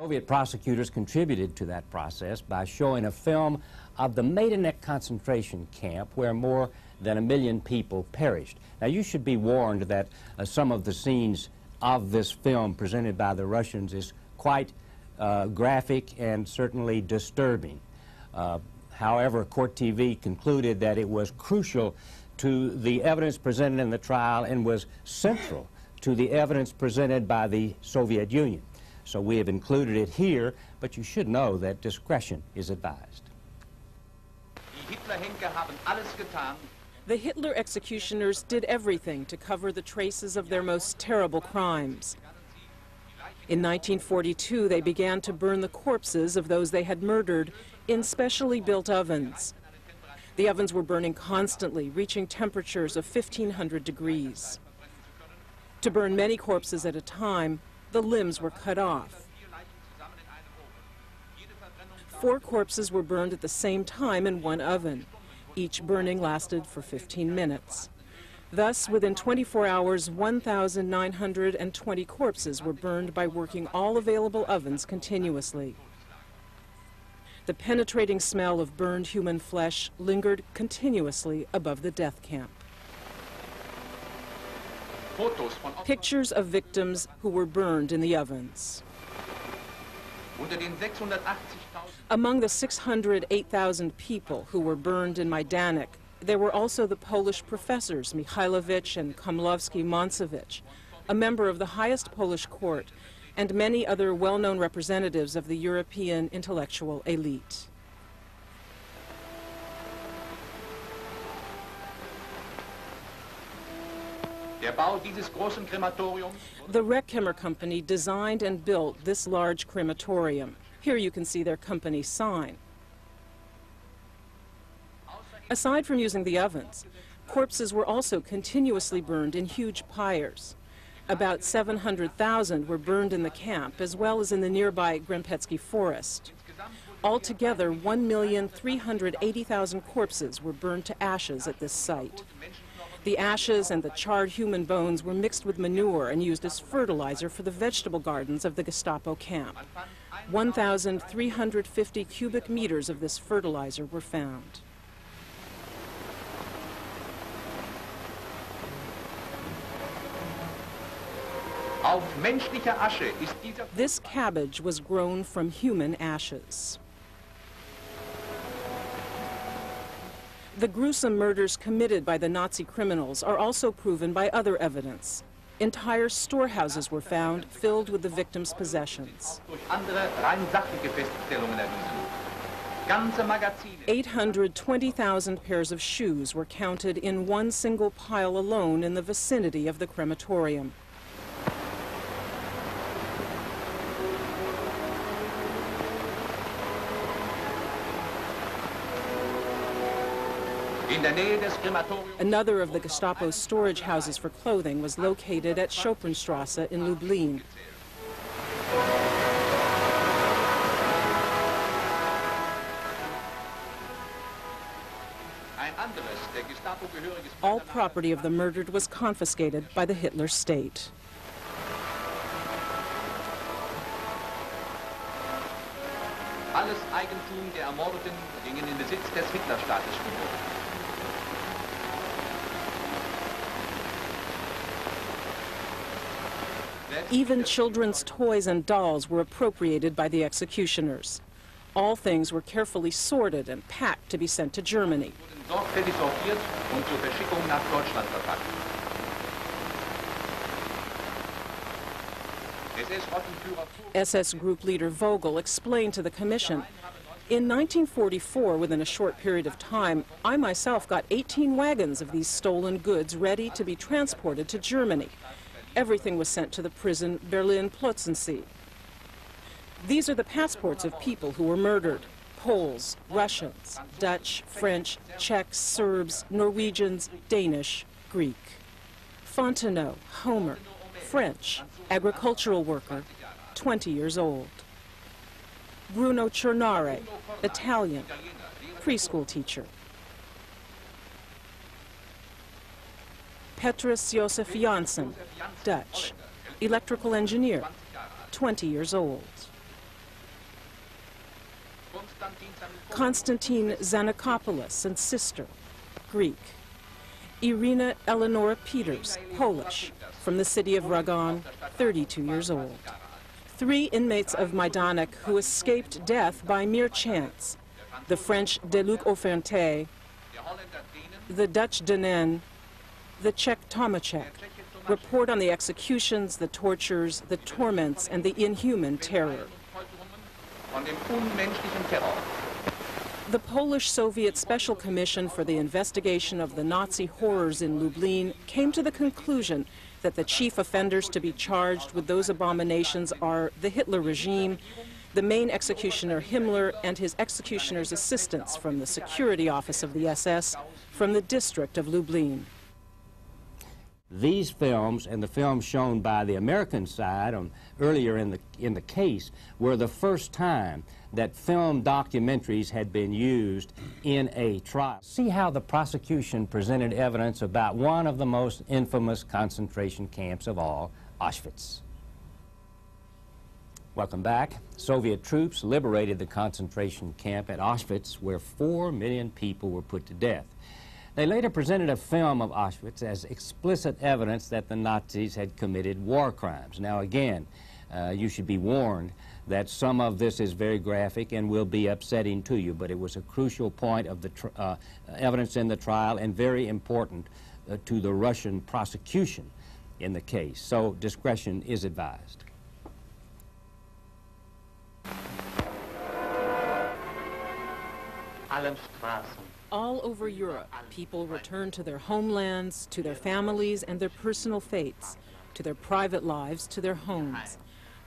Soviet prosecutors contributed to that process by showing a film of the Majdanek concentration camp where more than 1 million people perished. Now, you should be warned that some of the scenes of this film presented by the Russians is quite graphic and certainly disturbing. However, Court TV concluded that it was crucial to the evidence presented in the trial and was central to the evidence presented by the Soviet Union. So we have included it here, but you should know that discretion is advised. The Hitler executioners did everything to cover the traces of their most terrible crimes. In 1942, they began to burn the corpses of those they had murdered in specially built ovens. The ovens were burning constantly, reaching temperatures of 1,500 degrees. To burn many corpses at a time, the limbs were cut off. 4 corpses were burned at the same time in one oven. Each burning lasted for 15 minutes. Thus, within 24 hours, 1,920 corpses were burned by working all available ovens continuously. The penetrating smell of burned human flesh lingered continuously above the death camp. Pictures of victims who were burned in the ovens. Among the 608,000 people who were burned in Majdanek, there were also the Polish professors Mikhailovich and Komlowski-Monsowicz, a member of the highest Polish court, and many other well-known representatives of the European intellectual elite. The Reckheimer Company designed and built this large crematorium. Here you can see their company sign. Aside from using the ovens, corpses were also continuously burned in huge pyres. About 700,000 were burned in the camp, as well as in the nearby Grempetsky forest. Altogether, 1,380,000 corpses were burned to ashes at this site. The ashes and the charred human bones were mixed with manure and used as fertilizer for the vegetable gardens of the Gestapo camp. 1,350 cubic meters of this fertilizer were found. This cabbage was grown from human ashes. The gruesome murders committed by the Nazi criminals are also proven by other evidence. Entire storehouses were found filled with the victims' possessions. 820,000 pairs of shoes were counted in one single pile alone in the vicinity of the crematorium. Another of the Gestapo's storage houses for clothing was located at Chopinstrasse in Lublin. All property of the murdered was confiscated by the Hitler state. Alles Eigentum der Ermordeten ging in den Besitz des Hitlerstaates über. Even children's toys and dolls were appropriated by the executioners. All things were carefully sorted and packed to be sent to Germany. Sorgfältig sortiert und zur Verschickung nach Deutschland verpackt. SS group leader Vogel explained to the commission, "In 1944, within a short period of time, I myself got 18 wagons of these stolen goods ready to be transported to Germany. Everything was sent to the prison Berlin-Plötzensee. These are the passports of people who were murdered: Poles, Russians, Dutch, French, Czechs, Serbs, Norwegians, Danish, Greek. Fontenot, Homer, French, agricultural worker, 20 years old. Bruno Cernare, Italian, preschool teacher. Petrus Josef Janssen, Dutch, electrical engineer, 20 years old. Konstantin Zanakopoulos and sister, Greek. Irina Eleonora Peters, Polish, from the city of Ragon, 32 years old. 3 inmates of Majdanek who escaped death by mere chance. The French Deluc Ofente, the Dutch Denen, the Czech Tomacek, report on the executions, the tortures, the torments, and the inhuman terror. The Polish-Soviet Special Commission for the Investigation of the Nazi Horrors in Lublin came to the conclusion that the chief offenders to be charged with those abominations are the Hitler regime, the main executioner Himmler and his executioner's assistants from the security office of the SS from the district of Lublin. These films and the films shown by the American side earlier in the case were the first time that film documentaries had been used in a trial. See how the prosecution presented evidence about one of the most infamous concentration camps of all, Auschwitz. Welcome back. Soviet troops liberated the concentration camp at Auschwitz, where 4 million people were put to death. They later presented a film of Auschwitz as explicit evidence that the Nazis had committed war crimes. Now again, you should be warned that some of this is very graphic and will be upsetting to you, but it was a crucial point of the evidence in the trial and very important to the Russian prosecution in the case. So discretion is advised. All over Europe, people return to their homelands, to their families and their personal fates, to their private lives, to their homes.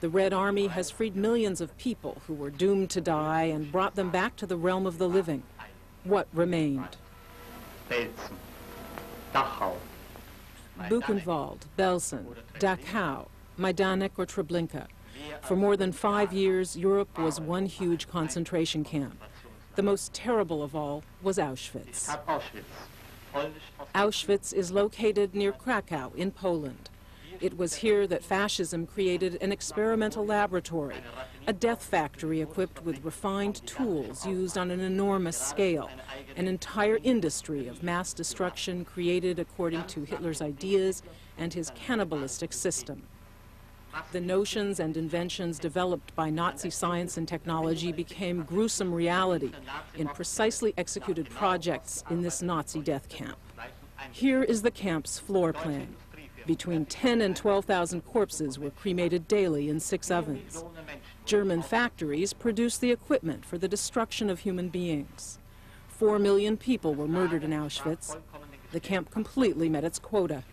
The Red Army has freed millions of people who were doomed to die and brought them back to the realm of the living. What remained? Buchenwald, Belsen, Dachau, Majdanek or Treblinka. For more than 5 years, Europe was one huge concentration camp. The most terrible of all was Auschwitz. Auschwitz is located near Krakow in Poland. It was here that fascism created an experimental laboratory, a death factory equipped with refined tools used on an enormous scale, an entire industry of mass destruction created according to Hitler's ideas and his cannibalistic system. The notions and inventions developed by Nazi science and technology became gruesome reality in precisely executed projects in this Nazi death camp. Here is the camp's floor plan. Between 10 and 12,000 corpses were cremated daily in 6 ovens. German factories produced the equipment for the destruction of human beings. 4 million people were murdered in Auschwitz. The camp completely met its quota.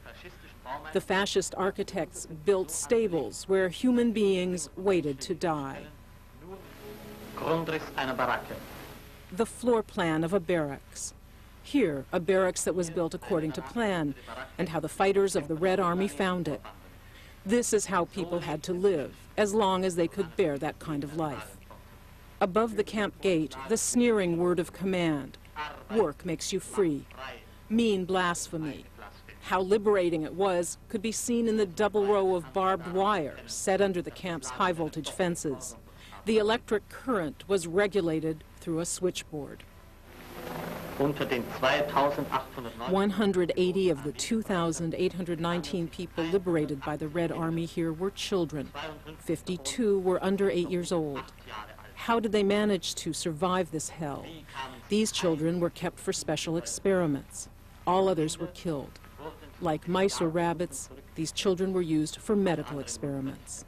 The fascist architects built stables where human beings waited to die. The floor plan of a barracks. Here, a barracks that was built according to plan, and how the fighters of the Red Army found it. This is how people had to live, as long as they could bear that kind of life. Above the camp gate, the sneering word of command. Work makes you free. Mean blasphemy. How liberating it was could be seen in the double row of barbed wire set under the camp's high-voltage fences. The electric current was regulated through a switchboard. 180 of the 2,819 people liberated by the Red Army here were children. 52 were under 8 years old. How did they manage to survive this hell? These children were kept for special experiments. All others were killed. Like mice or rabbits, these children were used for medical experiments.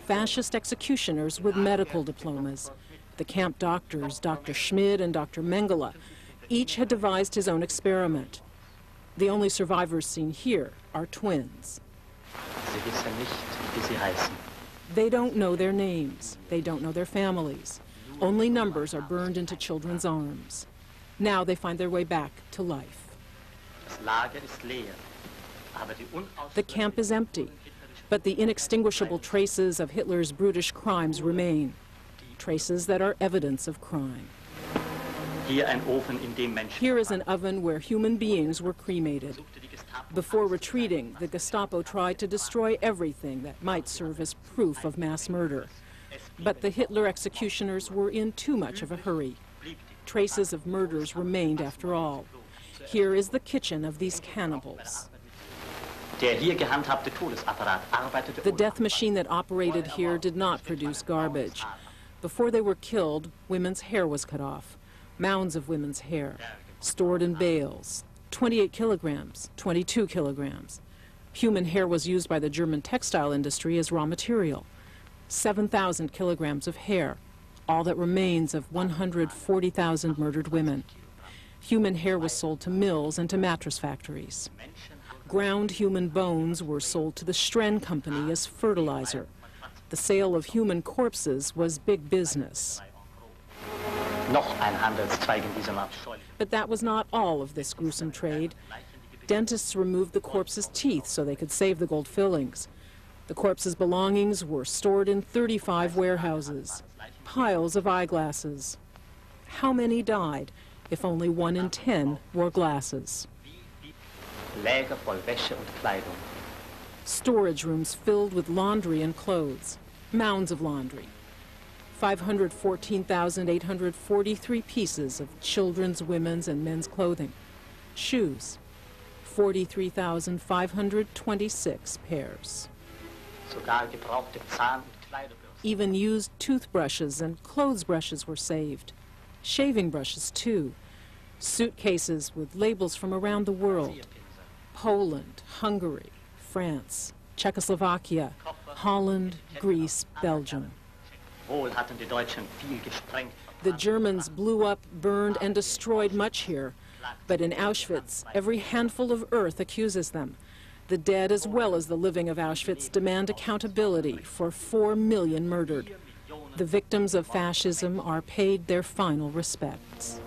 Fascist executioners with medical diplomas. The camp doctors, Dr. Schmid and Dr. Mengele, each had devised his own experiment. The only survivors seen here are twins. They don't know their names. They don't know their families. Only numbers are burned into children's arms. Now they find their way back to life. The camp is empty, but the inextinguishable traces of Hitler's brutish crimes remain. Traces that are evidence of crime. Here is an oven where human beings were cremated. Before retreating, the Gestapo tried to destroy everything that might serve as proof of mass murder. But the Hitler executioners were in too much of a hurry. Traces of murders remained after all. Here is the kitchen of these cannibals. The death machine that operated here did not produce garbage. Before they were killed, women's hair was cut off. Mounds of women's hair, stored in bales, 28 kilograms, 22 kilograms. Human hair was used by the German textile industry as raw material. 7,000 kilograms of hair, all that remains of 140,000 murdered women. Human hair was sold to mills and to mattress factories. Ground human bones were sold to the Stren Company as fertilizer. The sale of human corpses was big business. But that was not all of this gruesome trade. Dentists removed the corpse's teeth so they could save the gold fillings. The corpse's belongings were stored in 35 warehouses. Piles of eyeglasses. How many died if only 1 in 10 wore glasses? Storage rooms filled with laundry and clothes. Mounds of laundry. 514,843 pieces of children's, women's, and men's clothing. Shoes. 43,526 pairs. Even used toothbrushes and clothes brushes were saved. Shaving brushes, too. Suitcases with labels from around the world. Poland, Hungary, France, Czechoslovakia, Holland, Greece, Belgium. The Germans blew up, burned, and destroyed much here. But in Auschwitz, every handful of earth accuses them. The dead as well as the living of Auschwitz demand accountability for 4 million murdered. The victims of fascism are paid their final respects.